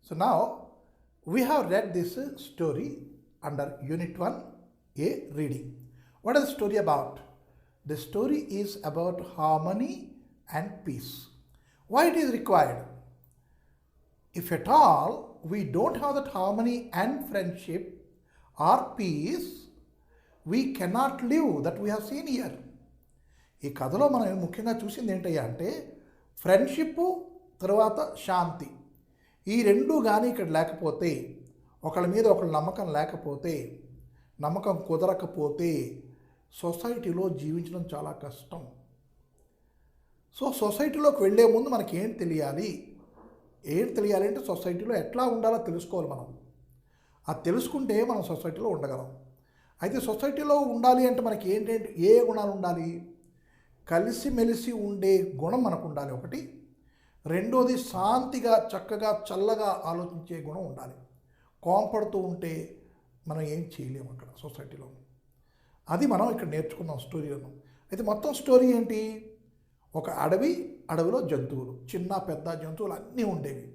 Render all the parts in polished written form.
So now we have read this story under Unit 1, A, reading. What is the story about? The story is about harmony and peace. Why it is required? If at all we don't have that harmony and friendship or peace, we cannot live. That we have seen here. ఈ కథలో మనం ముఖ్యంగా చూసింది ఏంటయ్యా అంటే friendship తర్వాత శాంతి, ఈ రెండు కానీ ఇక్కడ లేకపోతే, ఒకళ్ళ మీద ఒకళ్ళ నమ్మకం లేకపోతే, నమ్మకం కుదరకపోతే సొసైటీలో జీవించడం చాలా కష్టం. సో సొసైటీలోకి వెళ్ళే ముందు మనకి ఏం తెలియాలి అంటే సొసైటీలో ఎట్లా ఉండాలో తెలుసుకోవాలి. మనం అది తెలుసుకుంటే మనం సొసైటీలో ఉండగలం. అయితే సొసైటీలో ఉండాలి అంటే మనకి ఏంటంటే ఏ గుణాలు ఉండాలి? కలిసిమెలిసి ఉండే గుణం మనకు ఉండాలి ఒకటి. రెండోది శాంతిగా చక్కగా చల్లగా ఆలోచించే గుణం ఉండాలి. కోంపడుతూ ఉంటే మనం ఏం చేయలేము అక్కడ సొసైటీలో. అది మనం ఇక్కడ నేర్చుకున్నాం స్టోరీలో. అయితే మొత్తం స్టోరీ ఏంటి? ఒక అడవిలో జంతువులు, చిన్న పెద్ద జంతువులు అన్నీ ఉండేవి.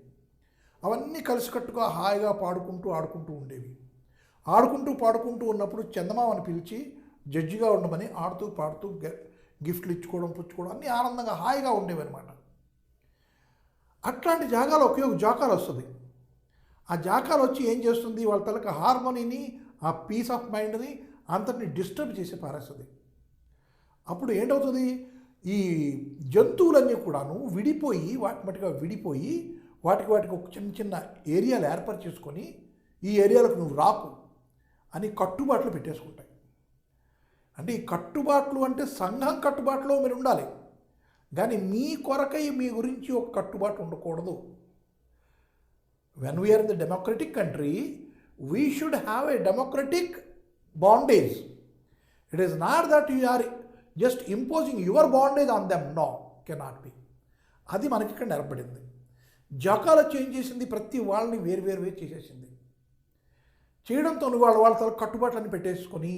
అవన్నీ కలిసికట్టుగా హాయిగా ఆడుకుంటూ ఉండేవి. పాడుకుంటూ ఉన్నప్పుడు చందమామని పిలిచి జడ్జిగా ఉండమని ఆడుతూ పాడుతూ గిఫ్ట్లు ఇచ్చుకోవడం పుచ్చుకోవడం అన్నీ ఆనందంగా హాయిగా ఉండేవి అనమాట. అట్లాంటి జాగాలో ఒకే ఒక జాకాలు వస్తుంది. ఆ జాకాలు వచ్చి ఏం చేస్తుంది? వాళ్ళ తలక హార్మోనీని, ఆ పీస్ ఆఫ్ మైండ్ని అంతటిని డిస్టర్బ్ చేసి పారేస్తుంది. అప్పుడు ఏంటవుతుంది? ఈ జంతువులన్నీ కూడాను విడిపోయి వాటికి ఒక చిన్న ఏరియాలు ఏర్పాటు చేసుకొని ఈ ఏరియాలకు నువ్వు రాకు అని కట్టుబాట్లు పెట్టేసుకుంటాయి. అంటే ఈ కట్టుబాట్లు అంటే సంఘం కట్టుబాట్లో మీరు ఉండాలి, కానీ మీ కొరకై మీ గురించి ఒక కట్టుబాటు ఉండకూడదు. When we're in the democratic country we should have a democratic bondage. It is not that you are just imposing your bondage on them. No, cannot be. అది మనకి ఇక్కడ నిలబడింది. జకాలో చేంజ్ చేసింది, ప్రతి వాళ్ళని వేరు చేసేసింది. చేయడంతో వాళ్ళ కట్టుబాట్లన్నీ పెట్టేసుకొని,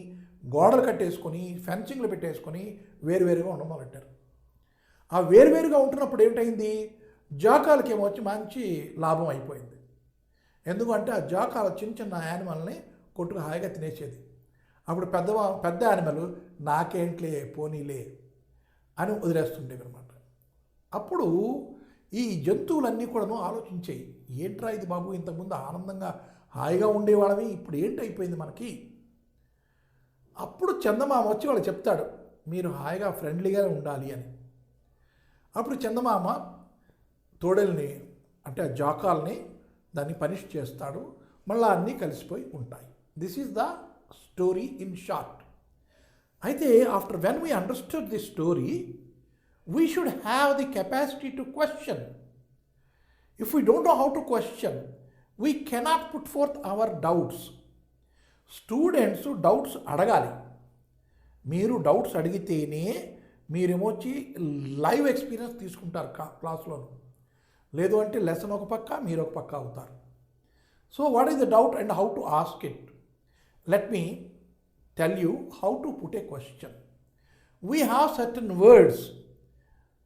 గోడలు కట్టేసుకొని, ఫెన్సింగ్లు పెట్టేసుకొని వేరువేరుగా ఉండమొదలెట్టారు. ఆ వేరువేరుగా ఉంటున్నప్పుడు ఏమిటైంది? జాకాలకి ఏమో వచ్చి మంచి లాభం అయిపోయింది. ఎందుకంటే ఆ జాకాల చిన్న యానిమల్ని కొట్టుకు హాయిగా తినేసేది. అప్పుడు పెద్ద యానిమల్ నాకేంట్లే పోనీలే అని వదిలేస్తుండేవి అనమాట. అప్పుడు ఈ జంతువులన్నీ కూడాను ఆలోచించాయి, ఏంట్రా ఇది బాబు, ఇంతకుముందు ఆనందంగా హాయిగా ఉండేవాళ్ళని ఇప్పుడు ఏంటైపోయింది మనకి. అప్పుడు చందమామ వచ్చి వాళ్ళు చెప్తాడు, మీరు హాయిగా ఫ్రెండ్లీగానే ఉండాలి అని. అప్పుడు చందమామ తోడల్ని అంటే ఆ జాకాల్ని దాన్ని పనిష్ చేస్తాడు. మళ్ళీ అన్నీ కలిసిపోయి ఉంటాయి. This is the story in short. అయితే after when we understood the story we should have the capacity to question. If we don't know how to question we cannot put forth our doubts. Students doubts అడగాలి. మీరు doubts అడిగితేనే మీరేమొచ్చి live experience తీసుకుంటారు క్లాస్లోను. లేదు అంటే lesson ఒక పక్క, మీరు ఒక పక్క అవుతారు. So what is the doubt and how to ask it? Let me tell you how to put a question. We have certain words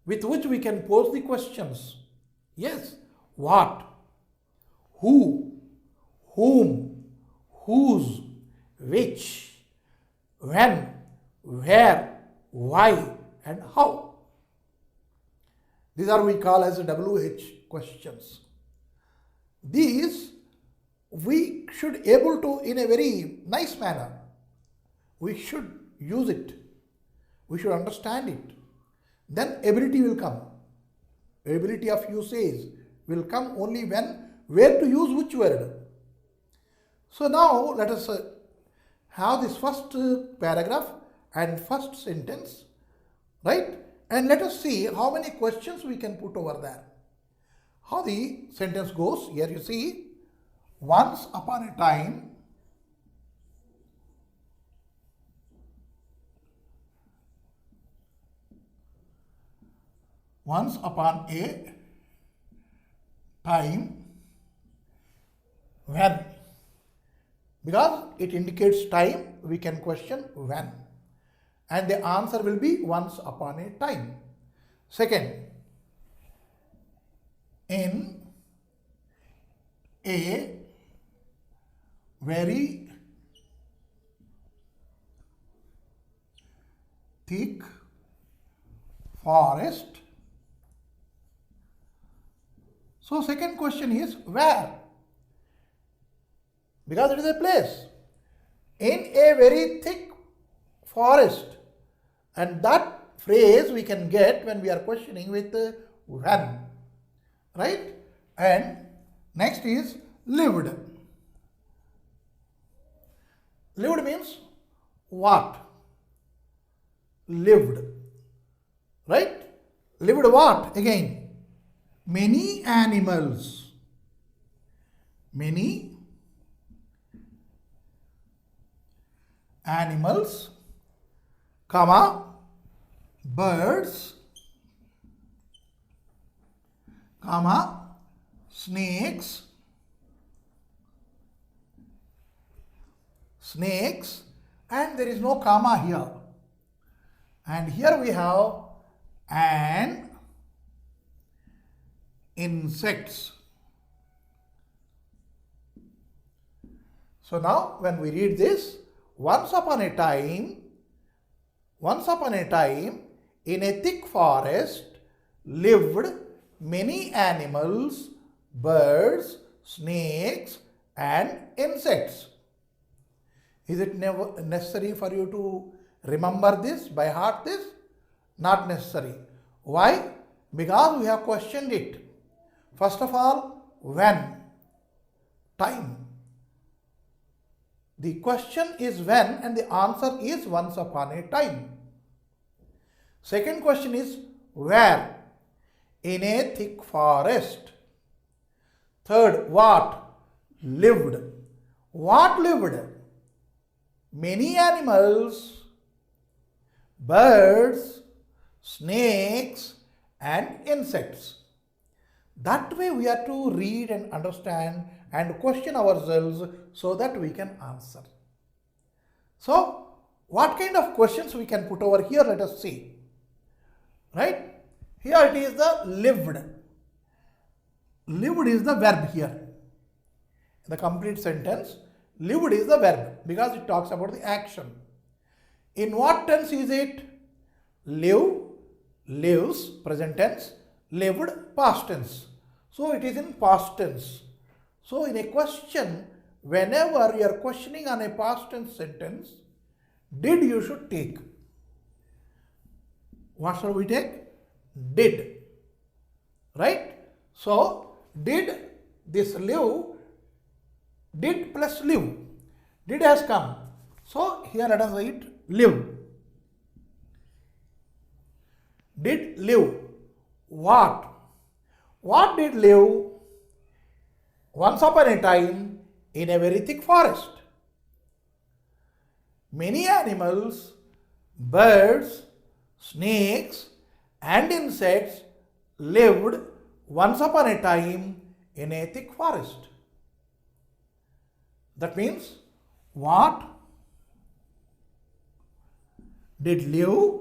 with which we can pose the questions. Yes, what, who, whom, whose, which, when, where, why, and how. These are we call as WH questions. These we should able to, in a very nice manner, we should use it. We should understand it. Then ability will come. Ability of usage will come only when, where to use which word. So now let us have this first paragraph and first sentence, right? And let us see how many questions we can put over there. How the sentence goes, here you see, once upon a time, once upon a time when, because it indicates time, we can question when, and the answer will be once upon a time. Second, in a very thick forest. So second question is where? Because it is a place. In a very thick forest. And that phrase we can get when we are questioning with when. Right? And next is lived. Lived means what? Lived. Right? Lived what? Again. Many animals. Many animals, comma, birds, comma, snakes, and there is no comma here. And here we have and insects. So now when we read this, once upon a time, in a thick forest lived many animals, birds, snakes, and insects. Is it never necessary for you to remember this, by heart this? Not necessary. Why? Because we have questioned it. First of all, when? Time. The question is when and the answer is once upon a time. Second question is where? In a thick forest. Third, what? Lived. What lived? Many animals, birds, snakes, and insects. That way we have to read and understand and question ourselves so that we can answer. So, what kind of questions we can put over here? Let us see. Right? Here it is the lived. Lived is the verb here. In the complete sentence, lived is the verb because it talks about the action. In what tense is it? Live, lives, present tense, lived, past tense. So it is in past tense. So in a question, whenever you are questioning on a past tense sentence, did you should take. What shall we take? Did. Right? So did this live, did plus live. Did has come. So here let us write live. Did live. What? What did live? Once upon a time in a very thick forest. Many animals, birds, snakes, and insects lived once upon a time in a thick forest. That means what did live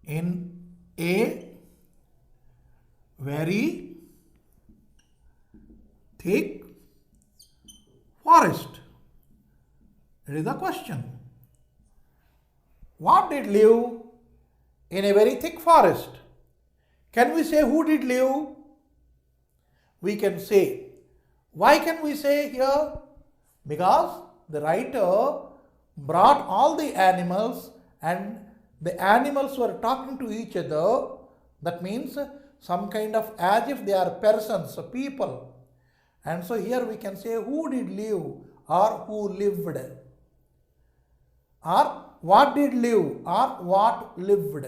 in a very thick forest? It is the question. What did live in a very thick forest? Can we say who did live? We can say. Why can we say here? Because the writer brought all the animals and the animals were talking to each other. That means some kind of as if they are persons, people. And so here we can say who did live or who lived. Or what did live or what lived.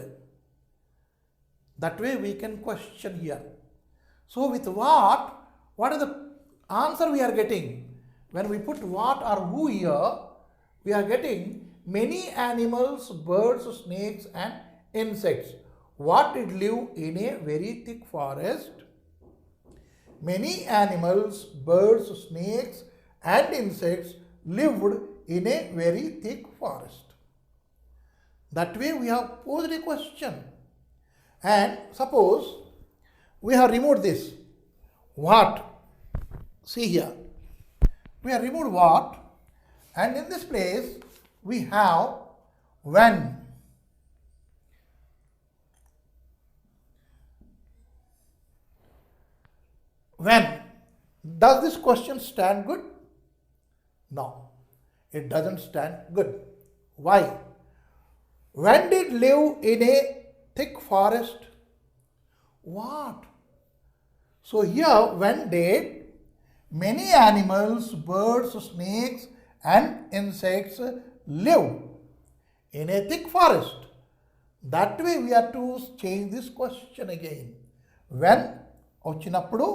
That way we can question here. So with what is the answer we are getting? When we put what or who here, we are getting many animals, birds, snakes, and insects. What did live in a very thick forest? Many animals, birds, snakes, and insects lived in a very thick forest. That way we have posed a question. And suppose we have removed this. What? See here, we have removed what, and in this place we have when. When. Does this question stand good? No, it doesn't stand good. Why? When did live in a thick forest? What? So here, when did many animals, birds, snakes, and insects live in a thick forest? That way we have to change this question again. When వచ్చినప్పుడు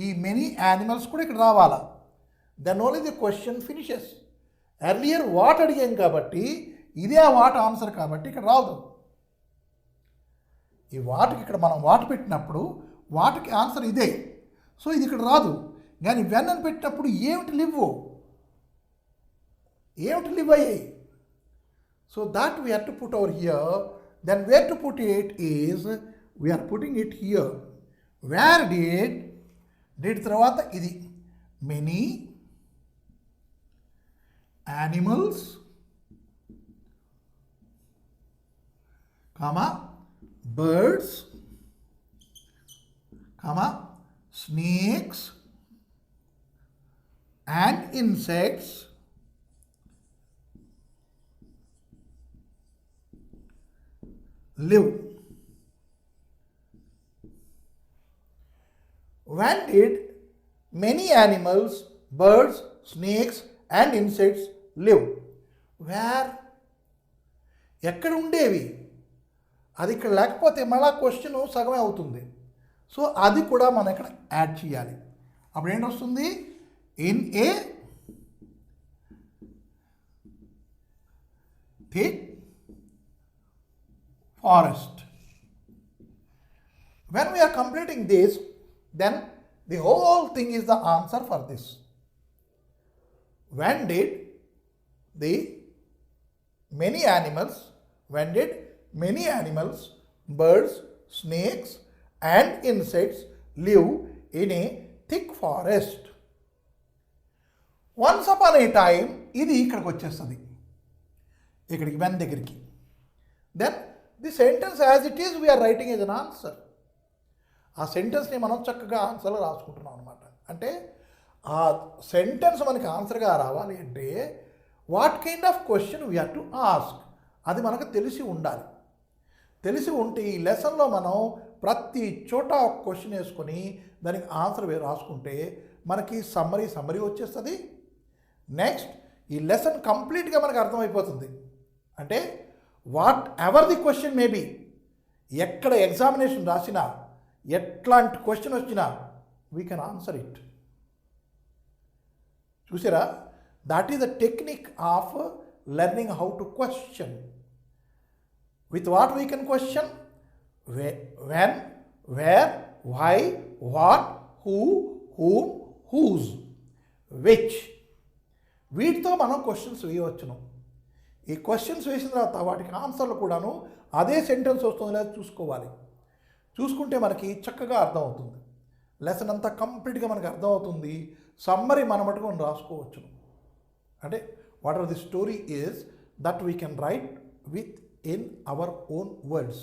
ఈ many animals కూడా ఇక్కడ రావాలా, then only the question finishes. Earlier what అడిగాం కాబట్టి ఇదే ఆ what answer కాబట్టి ఇక్కడ రాదు. ఈ వాటికి ఇక్కడ మనం వాట్ పెట్టినప్పుడు వాటికి ఆన్సర్ ఇదే, సో ఇది ఇక్కడ రాదు. కానీ వెన్ అని పెట్టినప్పుడు ఏమిటి లివ్ అయ్యాయి. So that we have to put over here. Then where to put it is we're putting it here. Where did తర్వాత ఇది many animals comma birds, snakes and insects live. When did many animals, birds, snakes and insects live? Where? ఎక్కడ ఉండేవి? అది ఇక్కడ లేకపోతే మళ్ళా question సగమే అవుతుంది. సో అది కూడా మనం ఇక్కడ యాడ్ చేయాలి. అప్పుడు ఏంటి వస్తుంది? In a thick forest. When we're completing this, then the whole thing is the answer for this. When did the many animals, when did many animals, birds, snakes and insects live in a thick forest? Once upon a time, ఇది ఇక్కడికి వచ్చేస్తుంది, ఇక్కడికి when దగ్గరికి. Then the sentence as it is we're writing as an answer. ఆ సెంటెన్స్ని మనం చక్కగా ఆన్సర్లో రాసుకుంటున్నాం అనమాట. అంటే ఆ సెంటెన్స్ మనకి ఆన్సర్గా రావాలి అంటే what kind of question we have to ask, అది మనకు తెలిసి ఉండాలి. తెలిసి ఉంటే ఈ లెసన్లో మనం ప్రతి చోట ఒక క్వశ్చన్ వేసుకొని దానికి ఆన్సర్ రాసుకుంటే మనకి సమ్మరీ వచ్చేస్తుంది. నెక్స్ట్ ఈ లెసన్ కంప్లీట్గా మనకు అర్థమైపోతుంది. అంటే what ever the question maybe, ఎక్కడ ఎగ్జామినేషన్ రాసినా ఎట్లాంటి క్వశ్చన్ వచ్చినా వీ కెన్ ఆన్సర్ ఇట్. చూసారా? That is the technique of learning how to question. With what we can question? When, where, why, what, who, whom, whose, which. వీటితో మనం questions వేయవచ్చును. ఈ questions వేసిన తర్వాత వాటికి ఆన్సర్లు కూడాను అదే సెంటెన్స్ వస్తుందో లేదో చూసుకోవాలి. చూసుకుంటే మనకి చక్కగా అర్థమవుతుంది. లెసన్ అంతా కంప్లీట్గా మనకి అర్థమవుతుంది. సమ్మరీ మన మటుకు మనం రాసుకోవచ్చును. అంటే whatever the story is, that we can write within our own words.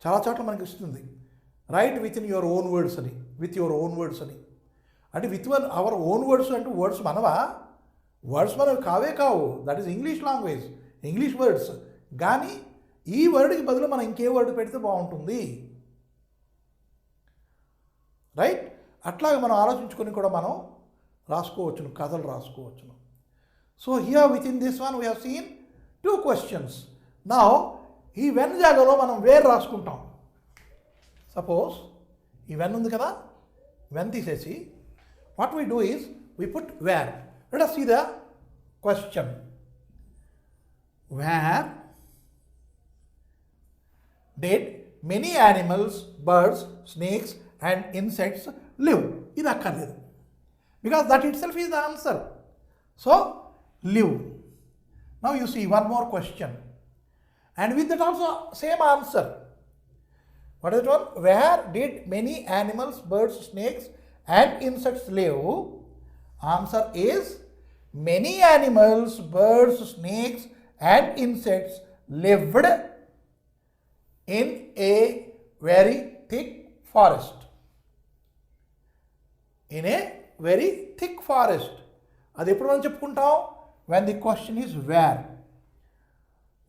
చాలా చోట్ల మనకి ఇస్తుంది right with in your own words అని, విత్ యువర్ ఓన్ వర్డ్స్ అని. అంటే విత్ అవర్ ఓన్ వర్డ్స్ అంటే వర్డ్స్ మనవా? వర్డ్స్ మనవి కావు. That is English language, English words. కానీ ఈ వర్డ్కి బదులు మనం ఇంకే వర్డ్ పెడితే బాగుంటుంది. రైట్? అట్లాగే మనం ఆలోచించుకొని కూడా మనం రాసుకోవచ్చును, కథలు రాసుకోవచ్చును. So here within this one we have seen two questions. Now ఈ వెన్ జాగాలో మనం వేర్ రాసుకుంటాం. సపోజ్ ఈ వెన్ ఉంది కదా, వెన్ తీసేసి what we do is we put where. Let us see the question. Where did many animals, birds, snakes and insects live? ఇది అక్కర్లేదు, because that itself is the answer. So live. Now you see one more question, and with that also same answer. What is it one? Where did many animals, birds, snakes and insects live? Answer is many animals, birds, snakes and insects lived in a very thick forest. In a very thick forest. అది ఎప్పుడు మనం చెప్పుకుంటాం? When the question is where.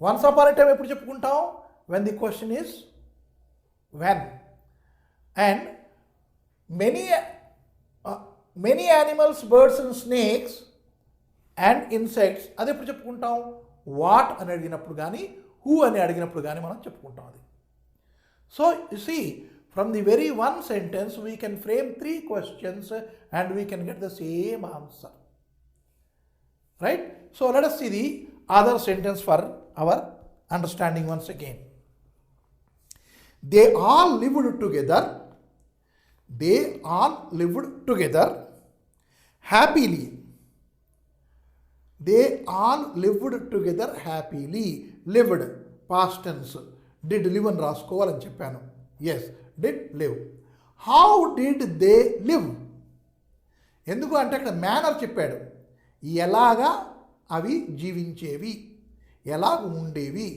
Once upon a time ఎప్పుడు చెప్పుకుంటాం? When the question is when. And many animals, birds and snakes and insects అది ఎప్పుడు చెప్పుకుంటాం? What అని అడిగినప్పుడు కానీ హూ అని అడిగినప్పుడు కానీ మనం చెప్పుకుంటాం అది. So you see from the very one sentence we can frame 3 questions and we can get the same answer. Right? So let us see the other sentence for our understanding once again. They all lived together. They all lived together happily. They all lived together happily. Lived past tense. Did live అని రాసుకోవాలని చెప్పాను. Yes, did live. How did they live? ఎందుకు అంటే అక్కడ manner చెప్పాడు. ఎలాగా అవి జీవించేవి, ఎలాగ ఉండేవి.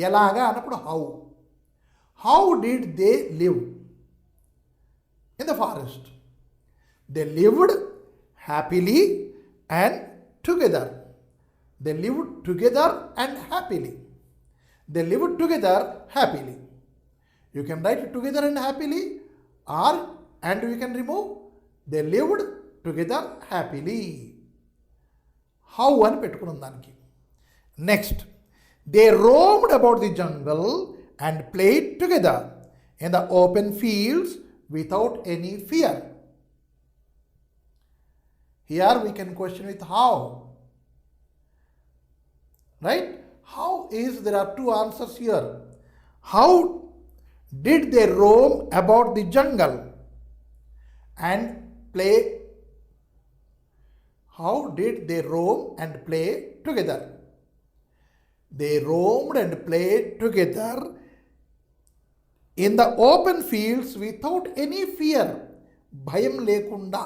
ఎలాగా అన్నప్పుడు how. How did they live in the forest? They lived happily and together. They lived together and happily. They lived together happily. You can write together and happily, or and we can remove they lived together happily. How అని పెట్టుకున్నాం దానికి. Next, they roamed about the jungle and played together in the open fields without any fear. Here we can question with how. Right? How is, there are 2 answers here. How did they roam about the jungle and play? How did they roam and play together? They roamed and played together in the open fields without any fear. భయం లేకుండా.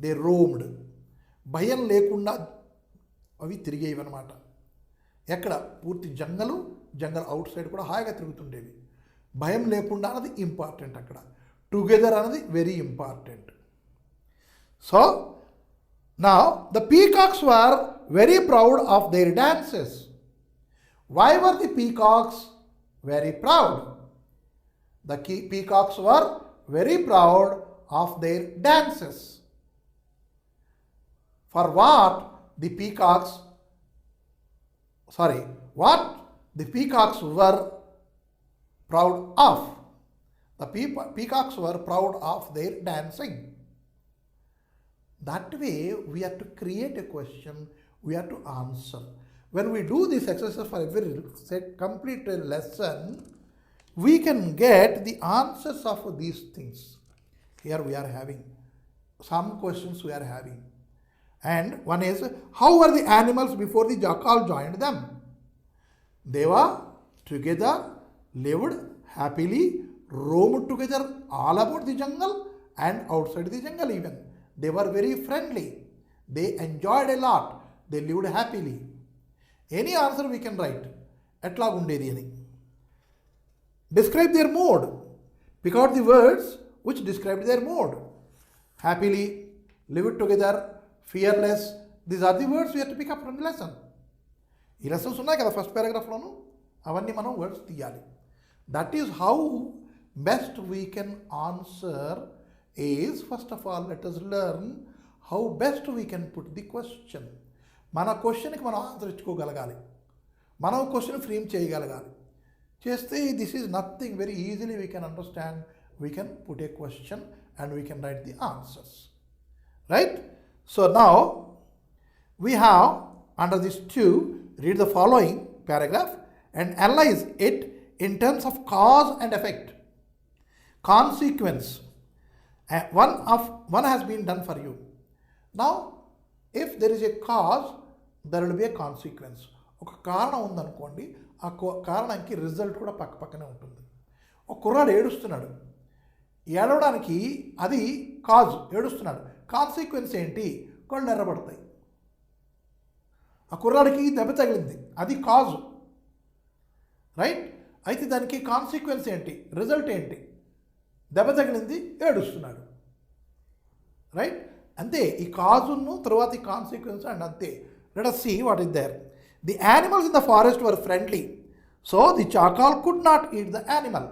They roamed. భయం లేకుండా అవి తిరిగేవి అన్నమాట. ఎక్కడ? పూర్తి జంగల్ out side కూడా హాయిగా తిరుగుతుండేవి. భయం లేకుండా అన్నది ఇంపార్టెంట్ అక్కడ. టుగెదర్ అన్నది very important. So now the peacocks were very proud of their dances. Why were the peacocks very proud? The peacocks were very proud of their dances. For what the peacocks were proud of? The peacocks were proud of their dancing. That way we have to create a question, we have to answer. When we do this exercise for every complete lesson, we can get the answers of these things. Here we are having some questions we are having. And one is, how were the animals before the jackal joined them? They were together, lived happily, roamed together all about the jungle and outside the jungle even. They were very friendly. They enjoyed a lot. They lived happily. Any answer we can write. Etla gundedi ani. Describe their mood. Pick out the words which describe their mood. Happily, lived together, fearless. These are the words we have to pick up from the lesson. ఈ lessons ఉన్నాయి కదా first పారాగ్రాఫ్లోను, అవన్నీ మనం words తీయాలి. That is how best we can answer is, first of all, let us learn how best we can put the question. మన క్వశ్చన్కి మనం answer ఇచ్చుకోగలగాలి, మనం క్వశ్చన్ ఫ్రేమ్ చేయగలగాలి. చేస్తే this is nothing, very easily we can understand, we can put a question and we can write the answers. Right? So now we have under this 2, read the following paragraph and analyze it in terms of cause and effect. Consequence. One has been done for you. Now, if there is a cause, there will be a consequence. ఒక కారణం ఉందనుకోండి, ఆ కారణానికి result కూడా పక్కనే ఉంటుంది. ఒక కుర్రాడు ఏడుస్తున్నాడు. ఏడవడానికి అది కాజ్, ఏడుస్తున్నాడు. కాన్సిక్వెన్స్ ఏంటి? కళ్ళు ఎర్రబడతాయి. ఆ కుర్రాడికి దెబ్బ తగిలింది, అది కాజు, రైట్? అయితే దానికి కాన్సిక్వెన్స్ ఏంటి? రిజల్ట్ ఏంటి? దెబ్బ తగిలింది, ఏడుస్తున్నాడు, రైట్? అంతే. ఈ కాజును తర్వాత ఈ కాన్సిక్వెన్స్ అండ్ అంతే. Let us see what is there. The animals in the forest were friendly, so the jackal could not eat the animal.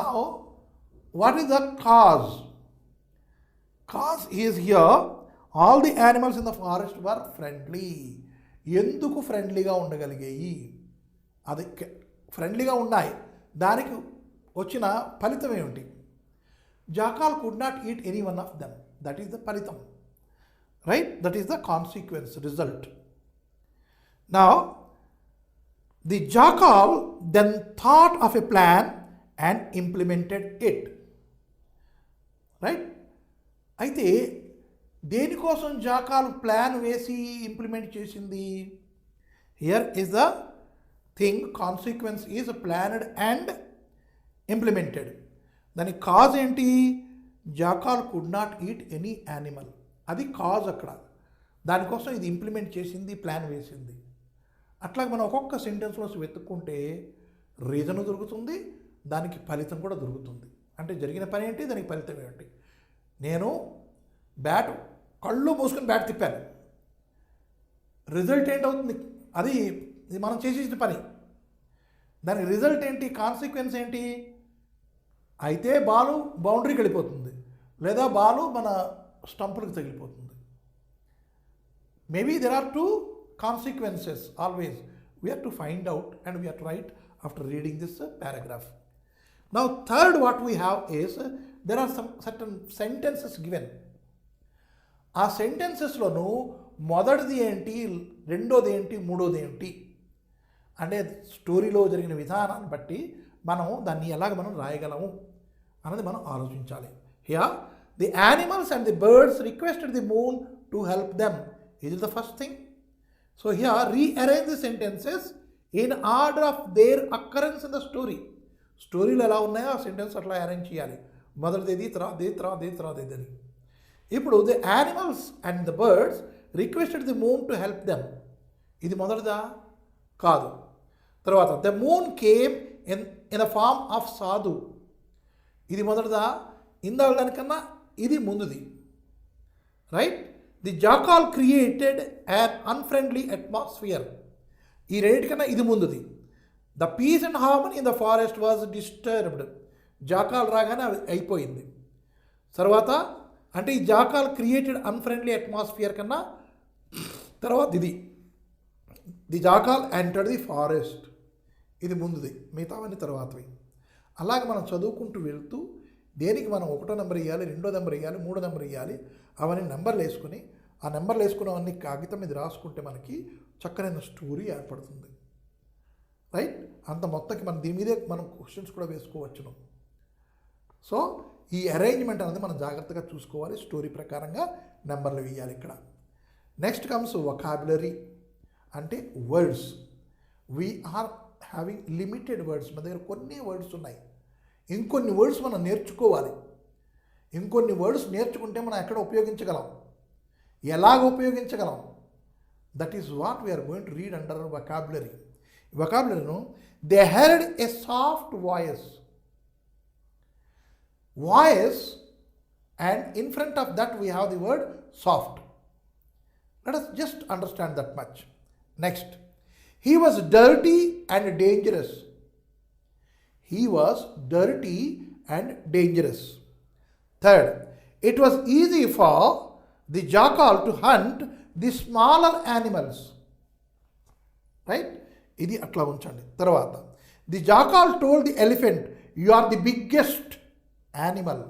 Now, what is the cause? Cause is here, all the animals in the forest were friendly. ఎందుకు ఫ్రెండ్లీగా ఉండగలిగాయి? అది ఫ్రెండ్లీగా ఉన్నాయి, దానికి వచ్చిన ఫలితం ఏమిటి? Jackal could not eat any one of them. That is the ఫలితం, right? That is the consequence, result. Now the jackal then thought of a plan and implemented it, right? అయితే దేనికోసం జాకాల్ ప్లాన్ వేసి implement చేసింది? Here is the thing, consequence is planned and implemented. దానికి cause ఏంటి? Jackal could not eat any animal, అది cause అక్కడ. దానికోసం ఇది ఇంప్లిమెంట్ చేసింది, ప్లాన్ వేసింది. అట్లాగే మనం ఒక్కొక్క సెంటెన్స్లో వెతుక్కుంటే రీజను దొరుకుతుంది, దానికి ఫలితం కూడా దొరుకుతుంది. అంటే జరిగిన పని ఏంటి, దానికి ఫలితం ఏంటి? నేను బ్యాట్ కళ్ళు మూసుకొని బ్యాట్ తిప్పాను, రిజల్ట్ ఏంటవుతుంది? అది మనం చేసేసిన పని. దానికి రిజల్ట్ ఏంటి? కాన్సిక్వెన్స్ ఏంటి? అయితే బాలు బౌండరీకి వెళ్ళిపోతుంది, లేదా బాలు మన స్టంపులకు తగిలిపోతుంది. Maybe there are two consequences always. We have to find out and we have to write after reading this paragraph. Now third what we have is there are some certain sentences given. ఆ సెంటెన్సెస్లోనూ మొదటిది ఏంటి, రెండోది ఏంటి, మూడోది ఏంటి అంటే స్టోరీలో జరిగిన విధానాన్ని బట్టి మనం దాన్ని ఎలాగ మనం రాయగలము అన్నది మనం ఆలోచించాలి. Here the animals and the birds requested the moon to help them. ఇది the first thing. So here rearrange the sentences in order of their occurrence in the story. స్టోరీలు ఎలా ఉన్నాయో ఆ సెంటెన్స్ అట్లా అరేంజ్ చేయాలి. మొదటిది తర్వాత ఇది అని. ఇప్పుడు the animals and the birds requested the moon to help them, ఇది మొదటిదా? కాదు. తర్వాత the moon came in the form of sadhu, ఇది మొదటిదా? ఇందాక దానికన్నా ఇది ముందుది, right? The jackal created an unfriendly atmosphere, ఈ రెండింటికన్నా ఇది ముందుది. The peace and harmony in the forest was disturbed, jackal రాగానే అది అయిపోయింది. తర్వాత అంటే ఈ జాకాల్ క్రియేటెడ్ అన్ఫ్రెండ్లీ అట్మాస్ఫియర్ కన్నా తర్వాత ఇది the jackal entered the forest, ఇది ముందుది, మిగతావన్నీ తర్వాతవి. అలాగే మనం చదువుకుంటూ వెళ్తూ దేనికి మనం 1వ నెంబర్ ఇవ్వాలి, 2వ నెంబర్ ఇవ్వాలి, 3వ నెంబర్ ఇవ్వాలి, అవన్నీ నెంబర్లు వేసుకుని ఆ నెంబర్లు వేసుకున్నవన్నీ కాగితం మీద రాసుకుంటే మనకి చక్కనైన స్టోరీ ఏర్పడుతుంది, రైట్? అంత మొత్తంకి మనం దీని మీదే మనం క్వశ్చన్స్ కూడా వేసుకోవచ్చును. సో ఈ అరేంజ్మెంట్ అనేది మనం జాగ్రత్తగా చూసుకోవాలి. స్టోరీ ప్రకారంగా నెంబర్లు వేయాలి ఇక్కడ. నెక్స్ట్ కమ్స్ వొకాబులరీ, అంటే words. We're having limited words, మన దగ్గర కొన్ని వర్డ్స్ ఉన్నాయి, ఇంకొన్ని వర్డ్స్ మనం నేర్చుకోవాలి. ఇంకొన్ని వర్డ్స్ నేర్చుకుంటే మనం ఎక్కడ ఉపయోగించగలం, ఎలాగ ఉపయోగించగలం, that is what we are going to read under vocabulary. వొకాబులరీను they heard a soft voice, voice, and in front of that we have the word soft. Let us just understand that much. Next, he was dirty and dangerous. He was dirty and dangerous. Third, it was easy for the jackal to hunt the smaller animals. Right? ఇది అట్లా ఉంచండి. తర్వాత the jackal told the elephant, you are the biggest animal.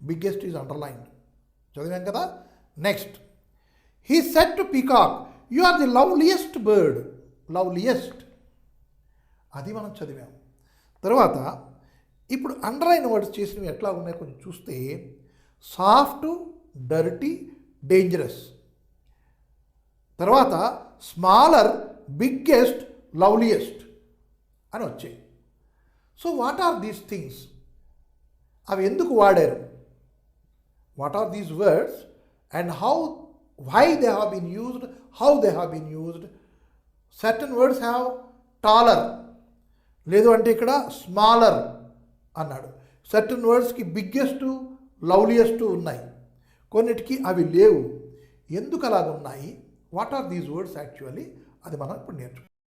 Biggest is underlined. చదివాం కదా. Next, he said to peacock, you are the loveliest bird. Loveliest, అది మనం చదివాం. తర్వాత ఇప్పుడు అండర్లైన్ వర్డ్స్ చేసినవి ఎట్లా ఉన్నాయో కొంచెం చూస్తే సాఫ్ట్, డర్టీ, డేంజరస్. తర్వాత స్మాలర్, బిగ్గెస్ట్, లవ్లియెస్ట్ అని వచ్చాయి. So what are these things అవి ఎందుకు వాడారు, what are these words and why they have been used, how they have been used. Certain words have taller, లేదు అంటే ఇక్కడ స్మాలర్ అన్నాడు. సర్టన్ వర్డ్స్కి బిగ్గెస్ట్, లవ్లియెస్ట్ ఉన్నాయి, కొన్నిటికి అవి లేవు. ఎందుకు అలాగ ఉన్నాయి, what are these words actually, అది మనం ఇప్పుడు నేర్చుకుంటాం.